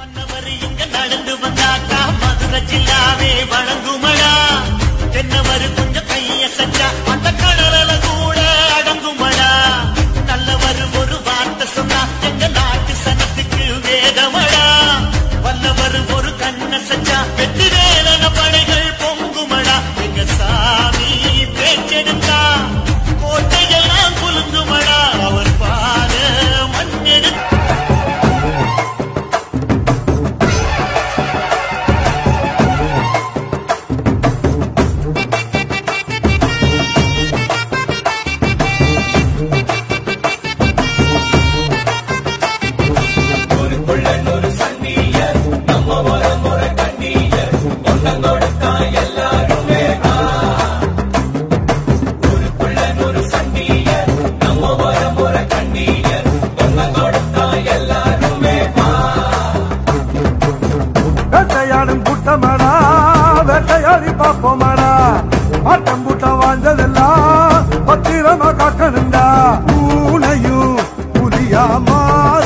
மன்னவர் இங்க நடந்து வந்தாக்கா மதுரை ஜில்லாவே வணங்குமடா. தென்னவர் கொஞ்சம் கைய சச்சா அந்த கடல கூட அடங்குமடா. நல்லவர் ஒரு வார்த்தை சொன்னா எங்க நாட்டு சனத்துக்கு வேதமடா. வல்லவர் ஒரு கண்ண சச்சா வெற்றி வேலன படைகள் பொங்குமடா. எங்க சாமி பேச்செடுத்தா கோட்டையெல்லாம் குலுங்குமடா. அவர் பாத மண்ணெடுத்து வேட்டையாடும் கூட்டமாடா வேட்டையாடி பாப்போமாடா. ஆட்டம் கூட்டம் வாழ்ந்ததெல்லாம் பத்திரமா காக்கணுண்டா. பூனையும் புலியா மாற